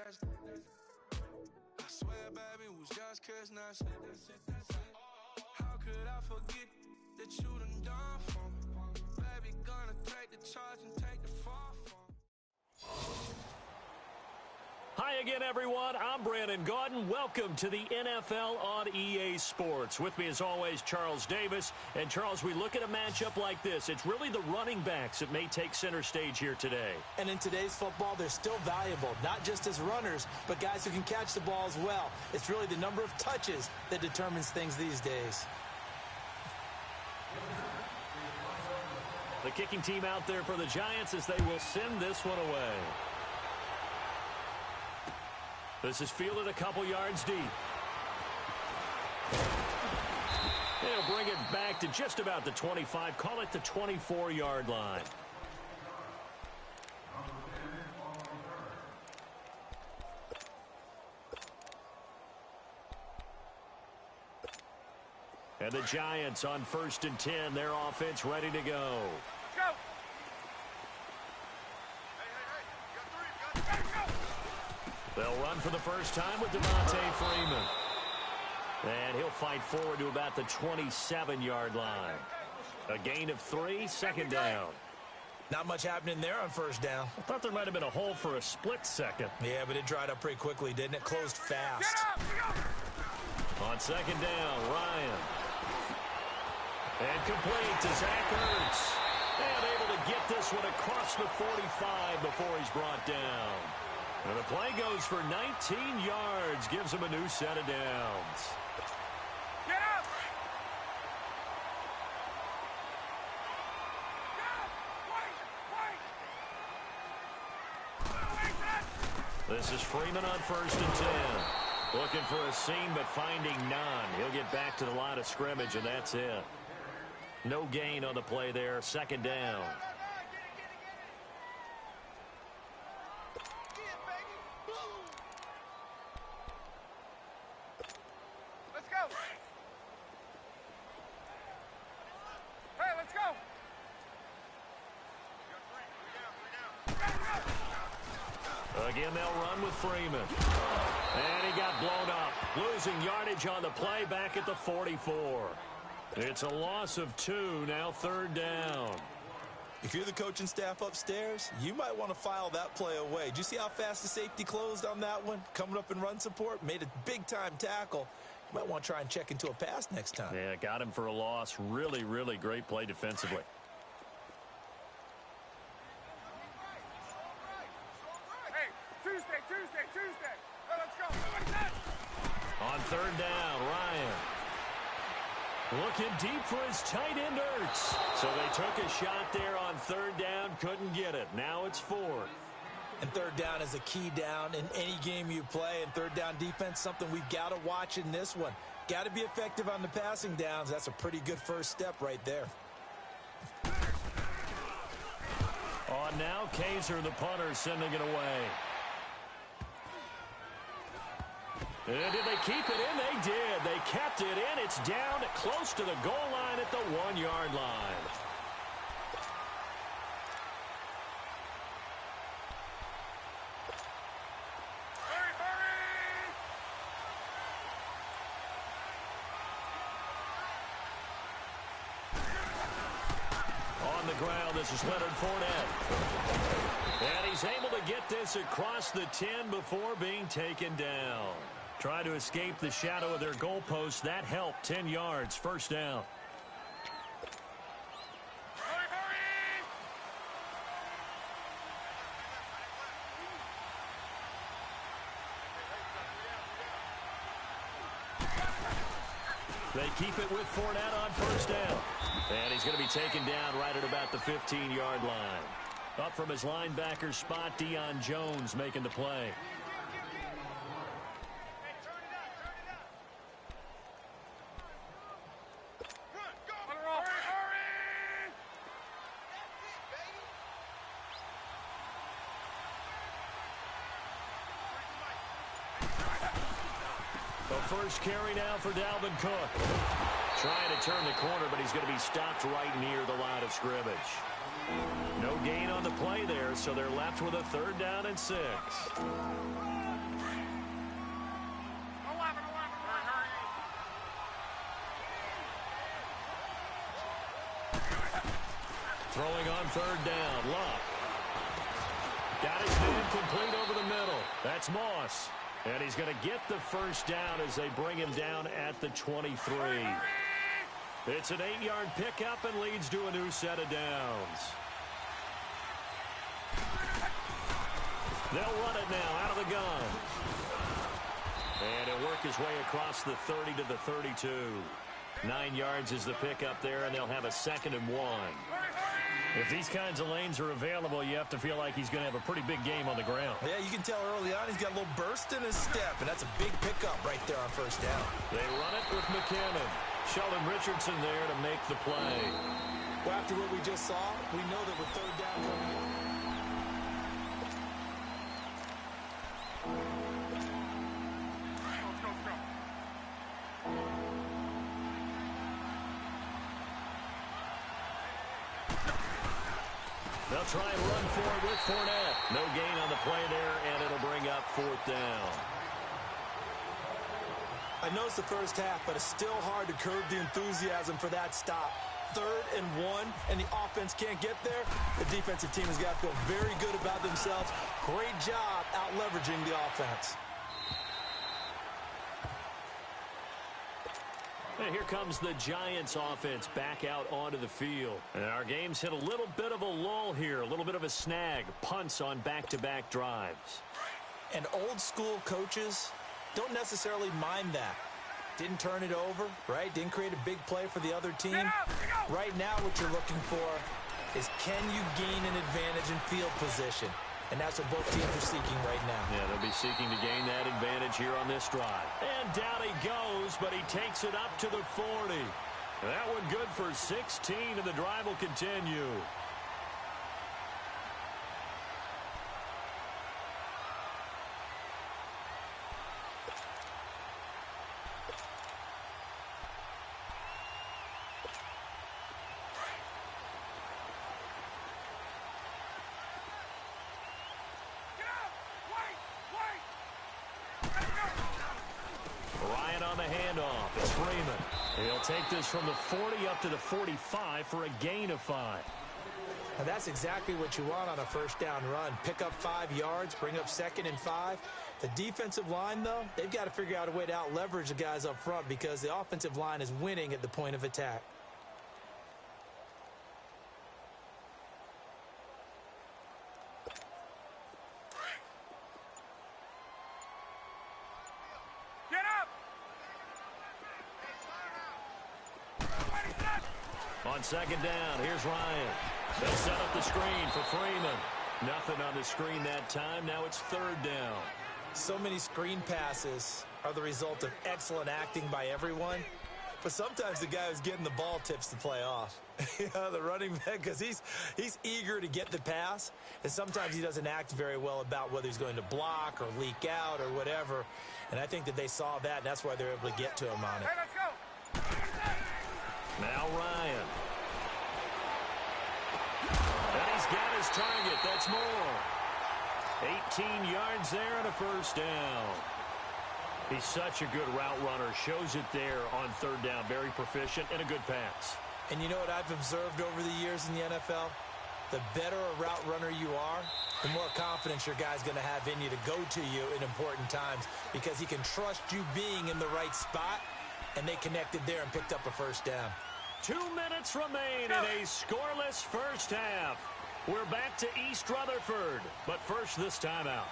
that's I swear, baby, was just kiss, that's it. How could I forget that you done done for me? Baby, gonna take the charge and take the fall for me. Hi again, everyone. I'm Brandon Gaudin. Welcome to the NFL on EA Sports. With me, as always, Charles Davis. And, Charles, we look at a matchup like this. It's really the running backs that may take center stage here today. And in today's football, they're still valuable, not just as runners, but guys who can catch the ball as well. It's really the number of touches that determines things these days. The kicking team out there for the Giants as they will send this one away. This is fielded a couple yards deep. They'll bring it back to just about the 25. Call it the 24-yard line. And the Giants on 1st and 10. Their offense ready to go. Let's go. They'll run for the first time with Devontae Freeman. And he'll fight forward to about the 27-yard line. A gain of 3, second down. Not much happening there on first down. I thought there might have been a hole for a split second. Yeah, but it dried up pretty quickly, didn't it? Closed fast. On second down, Ryan. And complete to Zach Ertz. And able to get this one across the 45 before he's brought down. And the play goes for 19 yards, gives him a new set of downs. Get up! This is Freeman on 1st and 10. Looking for a seam, but finding none. He'll get back to the line of scrimmage, and that's it. No gain on the play there, second down. Let's go. Hey, let's go. Again, they'll run with Freeman. And he got blown up. Losing yardage on the play back at the 44. It's a loss of 2, now 3rd down. If you're the coaching staff upstairs, you might want to file that play away. Did you see how fast the safety closed on that one? Coming up in run support, made a big-time tackle. You might want to try and check into a pass next time. Yeah, got him for a loss. Really, really great play defensively. Hey, Tuesday. Hey, let's go. On 3rd down, Ryan. Looking deep for his tight end, Ertz. So they took a shot there on 3rd down, couldn't get it. Now it's 4th. And 3rd down is a key down in any game you play. And 3rd down defense, something we've got to watch in this one. Got to be effective on the passing downs. That's a pretty good first step right there. On now, Kaiser, the punter, sending it away. And did they keep it in? They did. They kept it in. It's down close to the goal line at the 1-yard line. On the ground, this is Leonard Fournette. And he's able to get this across the 10 before being taken down. Trying to escape the shadow of their goalpost. That helped. 10 yards. First down. They keep it with Fournette on 1st down. And he's going to be taken down right at about the 15-yard line. Up from his linebacker spot, Deion Jones making the play. First carry now for Dalvin Cook. Trying to turn the corner, but he's going to be stopped right near the line of scrimmage. No gain on the play there, so they're left with a 3rd down and 6. Throwing on 3rd down, Luck. Got his man complete over the middle. That's Moss. And he's going to get the 1st down as they bring him down at the 23. It's an 8-yard pickup and leads to a new set of downs. They'll run it now out of the gun. And he'll work his way across the 30 to the 32. 9 yards is the pickup there, and they'll have a 2nd and 1. If these kinds of lanes are available, you have to feel like he's going to have a pretty big game on the ground. Yeah, you can tell early on he's got a little burst in his step, and that's a big pickup right there on 1st down. They run it with McKinnon. Sheldon Richardson there to make the play. Well, after what we just saw, we know that with 3rd down coming in. They'll try and run for it with Fournette. No gain on the play there, and it'll bring up 4th down. I know it's the first half, but it's still hard to curb the enthusiasm for that stop. 3rd and 1, and the offense can't get there. The defensive team has got to feel very good about themselves. Great job out-leveraging the offense. And here comes the Giants offense back out onto the field. And our game's hit a little bit of a lull here, a little bit of a snag. Punts on back-to-back drives. And old-school coaches don't necessarily mind that. Didn't turn it over, right? Didn't create a big play for the other team. Right now what you're looking for is, can you gain an advantage in field position? And that's what both teams are seeking right now. Yeah, they'll be seeking to gain that advantage here on this drive. And down he goes, but he takes it up to the 40. That one good for 16, and the drive will continue. Take this from the 40 up to the 45 for a gain of 5. Now that's exactly what you want on a 1st down run. Pick up 5 yards, bring up 2nd and 5. The defensive line, though, they've got to figure out a way to out-leverage the guys up front because the offensive line is winning at the point of attack. On 2nd down, here's Ryan. They set up the screen for Freeman. Nothing on the screen that time. Now it's 3rd down. So many screen passes are the result of excellent acting by everyone. But sometimes the guy who's getting the ball tips the play off. The running back, because he's eager to get the pass. And sometimes he doesn't act very well about whether he's going to block or leak out or whatever. And I think that they saw that, and that's why they're able to get to him on it. Hey, let's go. Now Ryan. And he's got his target. That's more. 18 yards there and a 1st down. He's such a good route runner. Shows it there on 3rd down. Very proficient and a good pass. And you know what I've observed over the years in the NFL? The better a route runner you are, the more confidence your guy's going to have in you to go to you in important times because he can trust you being in the right spot, and they connected there and picked up a 1st down. 2 minutes remain in a scoreless 1st half. We're back to East Rutherford, but first this timeout.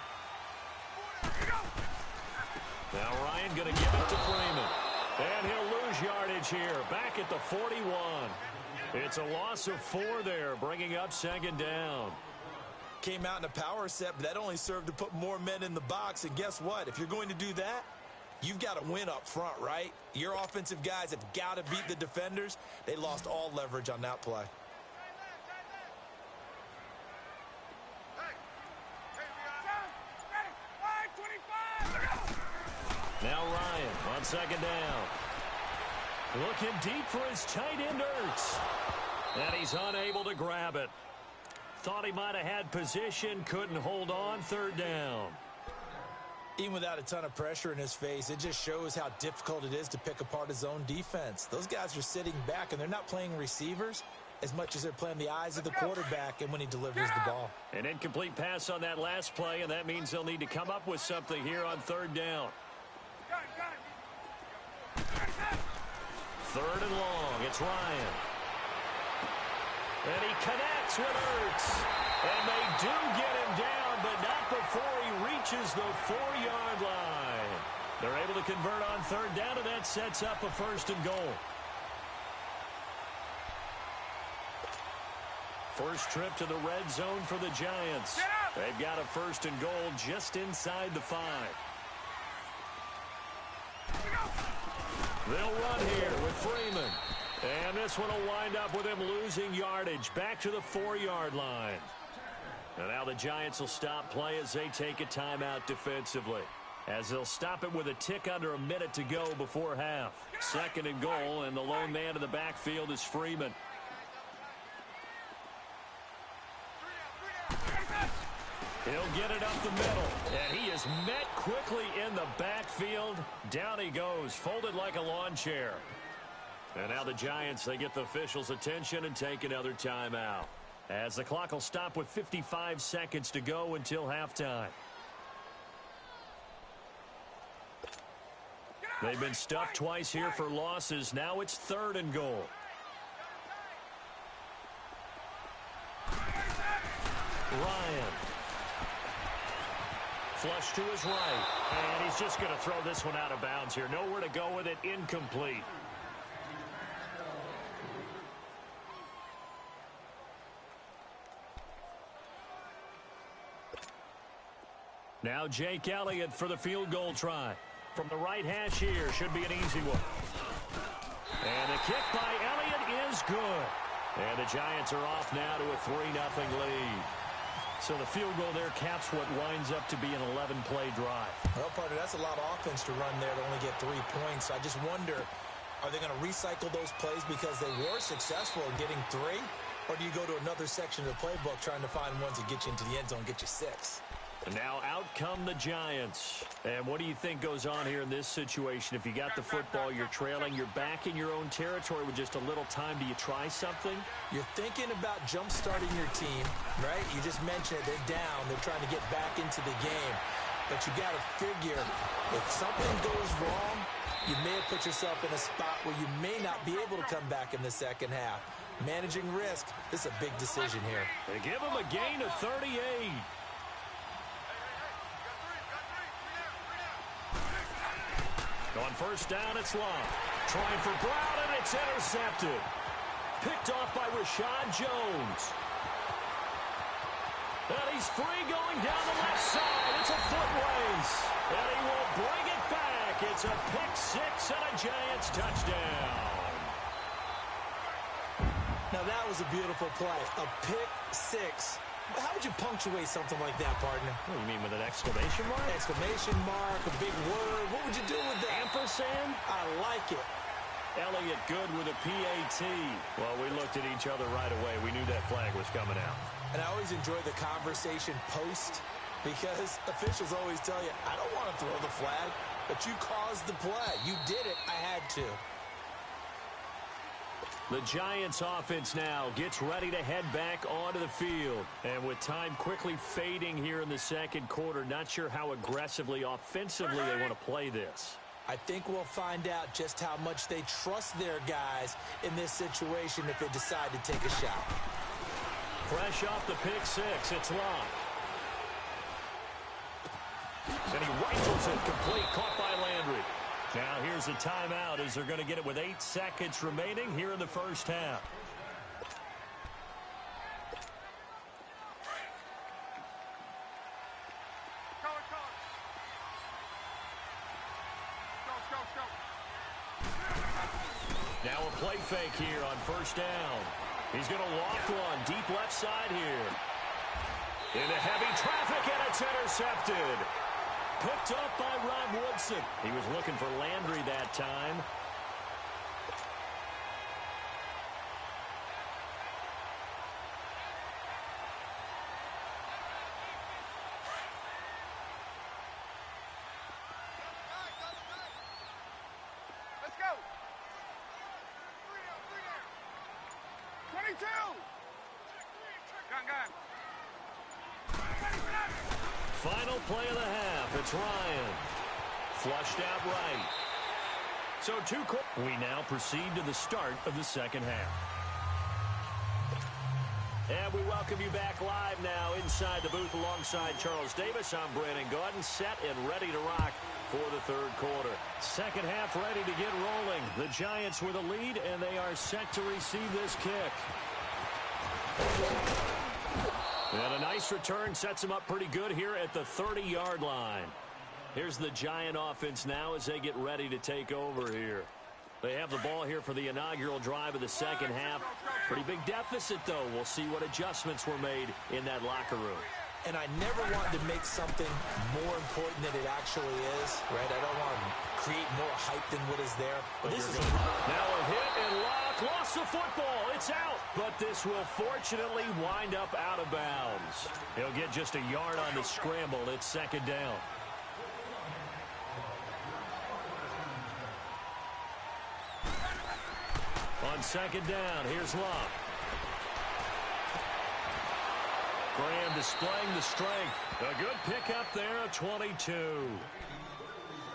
Now Ryan going to give it to Freeman. And he'll lose yardage here, back at the 41. It's a loss of 4 there, bringing up 2nd down. Came out in a power set, but that only served to put more men in the box. And guess what? If you're going to do that, you've got to win up front, right? Your offensive guys have got to beat the defenders. They lost all leverage on that play. Now Ryan on 2nd down. Looking deep for his tight end, Ertz. And he's unable to grab it. Thought he might have had position, couldn't hold on, third down. Even without a ton of pressure in his face, it just shows how difficult it is to pick apart his own defense. Those guys are sitting back, and they're not playing receivers as much as they're playing the eyes of the quarterback and when he delivers the ball. An incomplete pass on that last play, and that means they'll need to come up with something here on third down. Third and long, it's Ryan. And he connects with Ertz. And they do get him down, but not before he reaches the 4-yard line. They're able to convert on third down, and that sets up a first and goal. First trip to the red zone for the Giants. They've got a first and goal just inside the 5. They'll run here with Freeman. And this one will wind up with him losing yardage back to the 4-yard line. And now the Giants will stop play as they take a timeout defensively, as they'll stop it with a tick under a minute to go before half. Second and goal, and the lone man in the backfield is Freeman. He'll get it up the middle, and he is met quickly in the backfield. Down he goes, folded like a lawn chair. And now the Giants, they get the officials' attention and take another timeout, as the clock will stop with 55 seconds to go until halftime. They've been stuffed twice here for losses. Now it's third and goal. Ryan. Flush to his right. And he's just going to throw this one out of bounds here. Nowhere to go with it. Incomplete. Now Jake Elliott for the field goal try. From the right hash here, should be an easy one. And the kick by Elliott is good. And the Giants are off now to a 3-0 lead. So the field goal there caps what winds up to be an 11-play drive. Well, partner, that's a lot of offense to run there to only get 3 points. I just wonder, are they going to recycle those plays because they were successful in getting 3? Or do you go to another section of the playbook trying to find ones that get you into the end zone, get you 6? And now out come the Giants. And what do you think goes on here in this situation? If you got the football, you're trailing, you're back in your own territory with just a little time. Do you try something? You're thinking about jump-starting your team, right? You just mentioned it. They're down. They're trying to get back into the game. But you got to figure, if something goes wrong, you may have put yourself in a spot where you may not be able to come back in the second half. Managing risk, this is a big decision here. They give them a gain of 38. On first down, it's Long. Trying for Brown, and it's intercepted. Picked off by Rashad Jones. And he's free going down the left side. It's a foot race. And he will bring it back. It's a pick-6 and a Giants touchdown. Now, that was a beautiful play. A pick-6. How would you punctuate something like that, partner? What do you mean, with an exclamation mark? Exclamation mark, a big word. What would you do with that? Ampersand? I like it. Elliott good with a PAT. Well, we looked at each other right away. We knew that flag was coming out. And I always enjoy the conversation post, because officials always tell you, I don't want to throw the flag, but you caused the play. You did it. I had to. The Giants offense now gets ready to head back onto the field. And with time quickly fading here in the second quarter, not sure how aggressively, offensively they want to play this. I think we'll find out just how much they trust their guys in this situation if they decide to take a shot. Fresh off the pick-6, it's Long. And he rifles it complete, caught by Landry. Now here's a timeout as they're going to get it with 8 seconds remaining here in the first half. Now a play fake here on first down. He's going to loft one deep left side here. Into heavy traffic, and it's intercepted. Picked up by Rob Woodson. He was looking for Landry that time. 22! Gun. Final play of the half. It's Ryan. Flushed out right. So we now proceed to the start of the second half. And we welcome you back live now inside the booth alongside Charles Davis. I'm Brandon Gaudin, set and ready to rock for the third quarter. Second half ready to get rolling. The Giants with a lead, and they are set to receive this kick. And a nice return sets them up pretty good here at the 30-yard line. Here's the Giant offense now as they get ready to take over here. They have the ball here for the inaugural drive of the second half. Pretty big deficit, though. We'll see what adjustments were made in that locker room. And I never want to make something more important than it actually is, right? I don't want to create more hype than what is there. But this is now a hit and lock. Lost the football. It's out. But this will fortunately wind up out of bounds. He'll get just a yard on the scramble. It's second down. On second down, here's Love. Graham displaying the strength. A good pickup there at 22.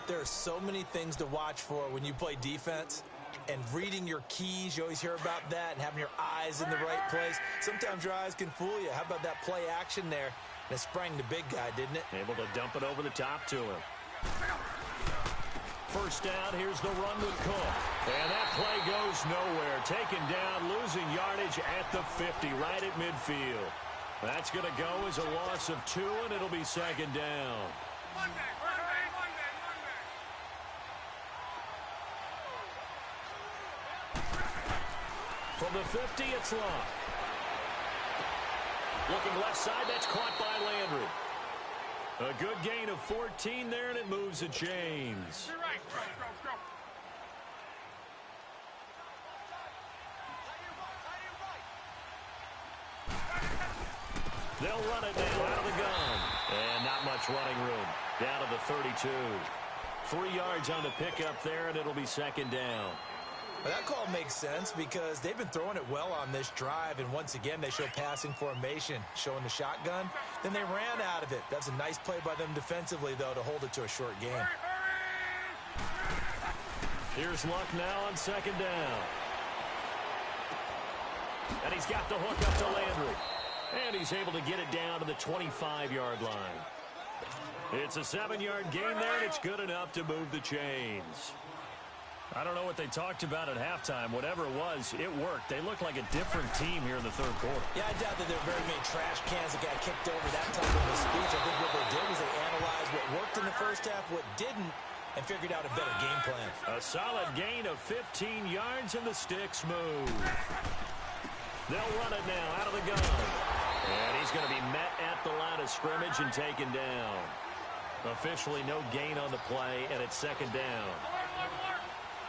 There are so many things to watch for when you play defense. And reading your keys, you always hear about that, and having your eyes in the right place. Sometimes your eyes can fool you. How about that play action there? And it sprang the big guy, didn't it? Able to dump it over the top to him. First down, here's the run with Cook. And that play goes nowhere. Taken down, losing yardage at the 50, right at midfield. That's going to go as a loss of 2, and it'll be second down. Monday. From the 50, it's Love. Looking left side, that's caught by Landry. A good gain of 14 there, and it moves the chains. You're right. Go. They'll run it now out of the gun. And not much running room. Down to the 32. 3 yards on the pickup there, and it'll be second down. Well, that call makes sense because they've been throwing it well on this drive, and once again they show passing formation, showing the shotgun. Then they ran out of it. That's a nice play by them defensively, though, to hold it to a short game. Here's Luck now on second down. And he's got the hook up to Landry. And he's able to get it down to the 25-yard line. It's a 7-yard gain there, and it's good enough to move the chains. I don't know what they talked about at halftime. Whatever it was, it worked. They look like a different team here in the third quarter. Yeah, I doubt that there are very many trash cans that got kicked over that type of a speech. I think what they did was they analyzed what worked in the first half, what didn't, and figured out a better game plan. A solid gain of 15 yards, and the sticks move. They'll run it now out of the gun. And he's going to be met at the line of scrimmage and taken down. Officially no gain on the play, and it's second down.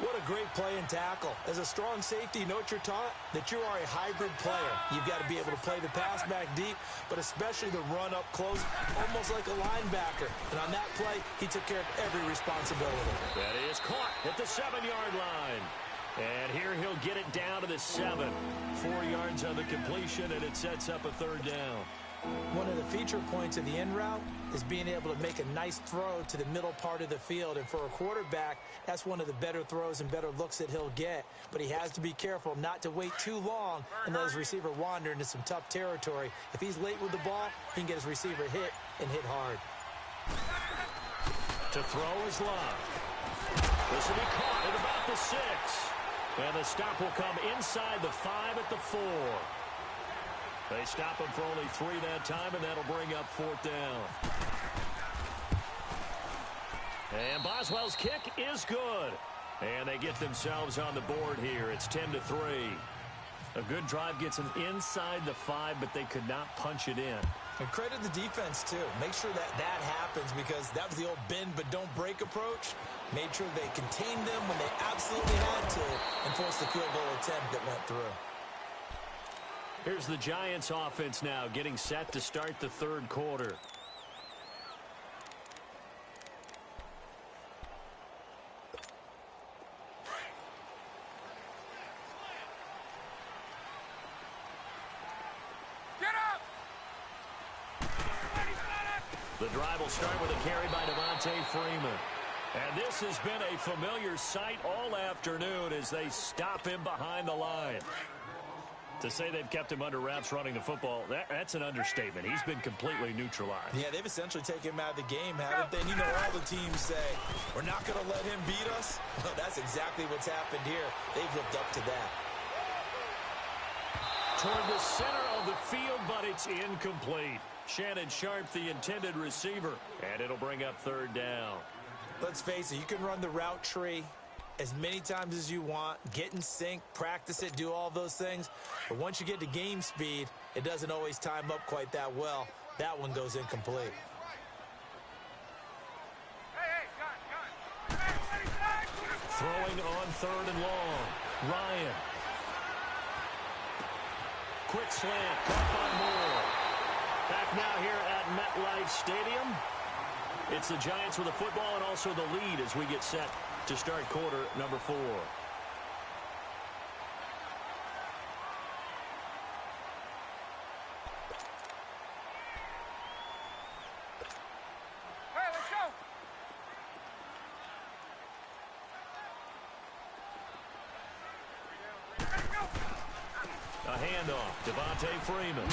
What a great play and tackle. As a strong safety, you know what you're taught? That you are a hybrid player. You've got to be able to play the pass back deep, but especially the run up close, almost like a linebacker. And on that play, he took care of every responsibility. That is caught at the 7-yard line. And here he'll get it down to the 7. 4 yards on the completion, and it sets up a third down. One of the feature points of the in route is being able to make a nice throw to the middle part of the field. And for a quarterback, that's one of the better throws and better looks that he'll get. But he has to be careful not to wait too long and let his receiver wander into some tough territory. If he's late with the ball, he can get his receiver hit and hit hard. To throw is Love. This will be caught at about the 6. And the stop will come inside the 5 at the 4. They stop him for only 3 that time, and that'll bring up 4th down. And Boswell's kick is good. And they get themselves on the board here. It's 10-3. A good drive gets them inside the 5, but they could not punch it in. And credit the defense, too. Make sure that happens because that was the old bend but don't break approach. Made sure they contained them when they absolutely had to and forced the field goal attempt that went through. Here's the Giants offense now getting set to start the third quarter. The drive will start with a carry by Devontae Freeman. And this has been a familiar sight all afternoon as they stop him behind the line. To say they've kept him under wraps running the football, that's an understatement. He's been completely neutralized. Yeah, they've essentially taken him out of the game, haven't they? And you know, all the teams say, we're not going to let him beat us. Well, that's exactly what's happened here. They've lived up to that. Toward the center of the field, but it's incomplete. Shannon Sharp, the intended receiver, and it'll bring up third down. Let's face it, you can run the route tree as many times as you want, get in sync, practice it, do all those things. But once you get to game speed, it doesn't always time up quite that well. That one goes incomplete. Throwing on third and long. Ryan. Quick slant, caught by Moore. Back now here at MetLife Stadium. It's the Giants with the football and also the lead as we get set to start quarter number 4. Hey, let's go! A handoff, Devontae Freeman.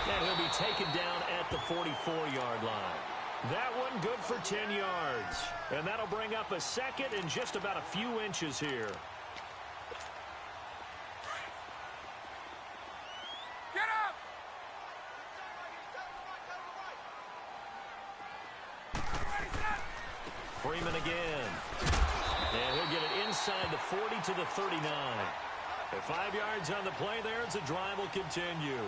And he'll be taken down at the 44-yard line. That one good for 10 yards. And that'll bring up a second and just about a few inches here. Get up! Freeman again. And he'll get it inside the 40 to the 39. At 5 yards on the play there, it's a drive will continue.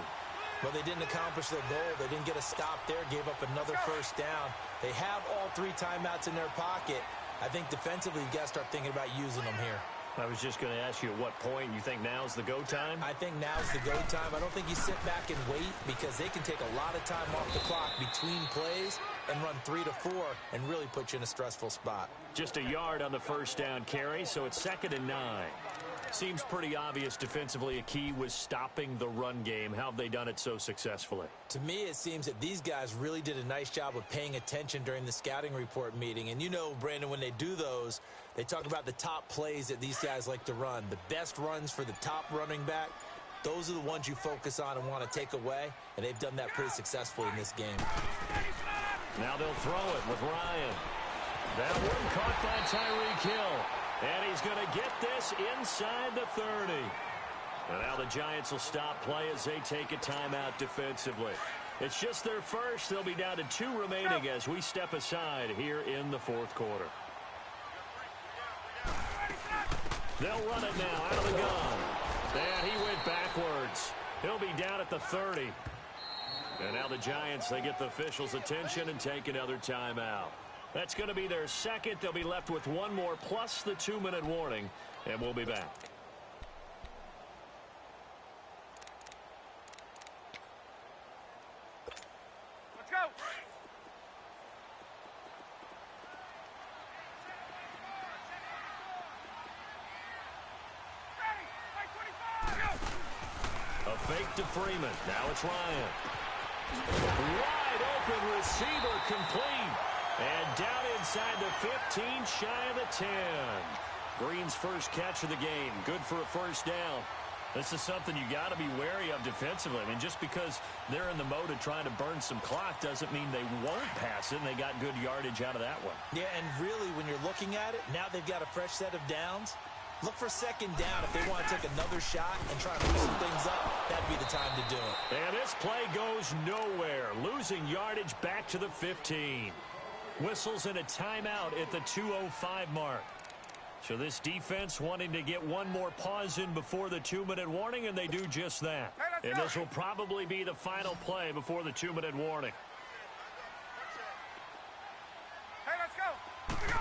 Well, they didn't accomplish their goal. They didn't get a stop there, gave up another first down. They have all 3 timeouts in their pocket. I think defensively, you got to start thinking about using them here. I was just going to ask you at what point you think now's the go time? I think now's the go time. I don't think you sit back and wait because they can take a lot of time off the clock between plays and run 3 to 4 and really put you in a stressful spot. Just a yard on the first down carry, so it's 2nd and 9. Seems pretty obvious defensively a key was stopping the run game. How have they done it so successfully? To me, it seems that these guys really did a nice job of paying attention during the scouting report meeting. And you know, Brandon, when they do those, they talk about the top plays that these guys like to run. The best runs for the top running back, those are the ones you focus on and want to take away. And they've done that pretty successfully in this game. Now they'll throw it with Ryan. That one caught by Tyreek Hill. And he's going to get this inside the 30. And now the Giants will stop play as they take a timeout defensively. It's just their first. They'll be down to 2 remaining as we step aside here in the 4th quarter. They'll run it now out of the gun. And he went backwards. He'll be down at the 30. And now the Giants, they get the officials' attention and take another timeout. That's going to be their second. They'll be left with 1 more plus the 2-minute warning, and we'll be back. Let's go! Ready! Like 25! Go! A fake to Freeman. Now it's Ryan. Wide open receiver complete. And down inside the 15, shy of the 10. Green's first catch of the game. Good for a first down. This is something you got to be wary of defensively. I mean, just because they're in the mode of trying to burn some clock doesn't mean they won't pass it, and they got good yardage out of that one. Yeah, and really, when you're looking at it, now they've got a fresh set of downs. Look for 2nd down if they want to take another shot and try and loosen things up. That'd be the time to do it. And this play goes nowhere. Losing yardage back to the 15. Whistles and a timeout at the 2:05 mark. So this defense wanting to get 1 more pause in before the 2-minute warning, and they do just that. Hey, and this will probably be the final play before the 2-minute warning. Hey, let's go! Let's go!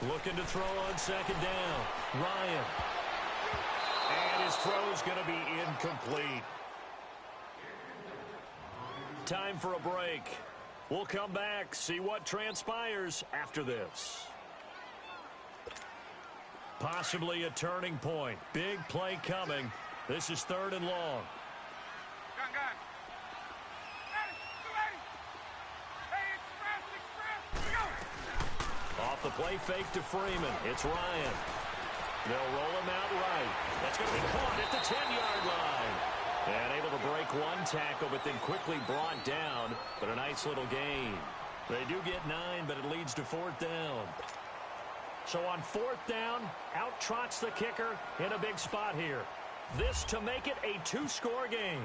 Looking to throw on 2nd down. Ryan. And his throw's going to be incomplete. Time for a break. We'll come back, see what transpires after this. Possibly a turning point. Big play coming. This is 3rd and long. Gun. Ready, 280. Hey, it's Off the play fake to Freeman. It's Ryan. They'll roll him out right. That's going to be caught at the 10-yard line. And able to break one tackle, but then quickly brought down. But a nice little gain. They do get 9, but it leads to 4th down. So on 4th down, out trots the kicker in a big spot here. This to make it a 2-score game.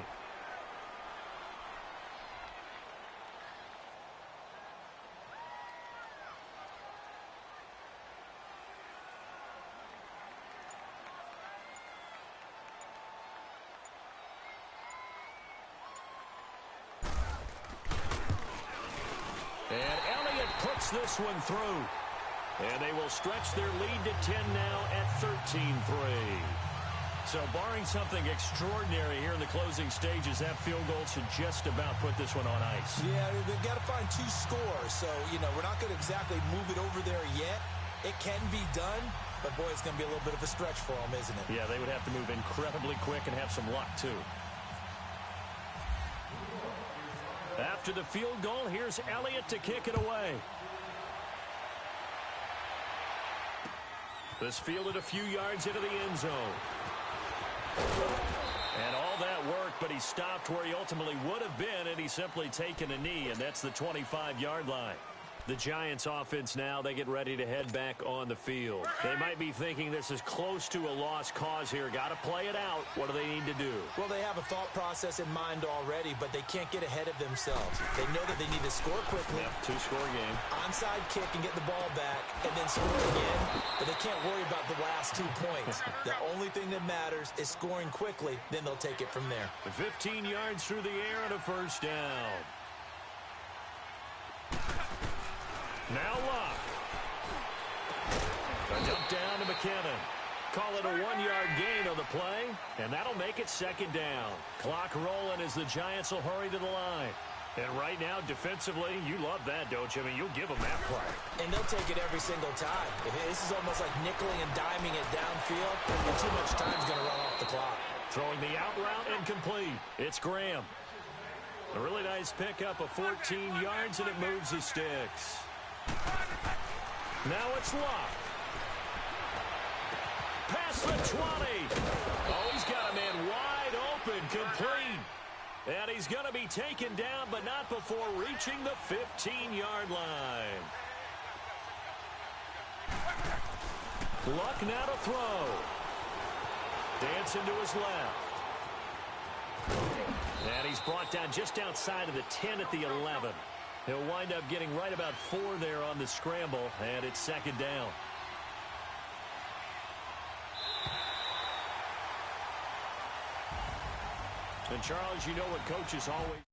And Elliott puts this one through. And they will stretch their lead to 10 now at 13-3. So barring something extraordinary here in the closing stages, that field goal should just about put this one on ice. Yeah, they've got to find 2 scores. So, we're not going to exactly move it over there yet. It can be done, but, boy, it's going to be a little bit of a stretch for them, isn't it? Yeah, they would have to move incredibly quick and have some luck, too. After the field goal, here's Elliott to kick it away. This fielded a few yards into the end zone. And all that work, but he stopped where he ultimately would have been, and he's simply taken a knee, and that's the 25-yard line. The Giants offense now, they get ready to head back on the field. They might be thinking this is close to a lost cause here. Got to play it out. What do they need to do? Well, they have a thought process in mind already, but they can't get ahead of themselves. They know that they need to score quickly. Yep, 2-score game. Onside kick and get the ball back and then score again, but they can't worry about the last 2 points. The only thing that matters is scoring quickly, then they'll take it from there. 15 yards through the air and a 1st down. Now Luck. A dump down to McKinnon. Call it a 1-yard gain on the play, and that'll make it 2nd down. Clock rolling as the Giants will hurry to the line. And right now, defensively, you love that, don't you? I mean, you'll give them that play. And they'll take it every single time. This is almost like nickeling and diming it downfield, and too much time's going to run off the clock. Throwing the out route incomplete. It's Graham. A really nice pickup of 14 yards, and it moves the sticks. Now it's Luck. Past the 20. Oh, he's got a man wide open, complete. And he's going to be taken down, but not before reaching the 15-yard line. Luck now to throw. Dancing to his left. And he's brought down just outside of the 10 at the 11. He'll wind up getting right about 4 there on the scramble, and it's 2nd down. And, Charles, you know what coaches always...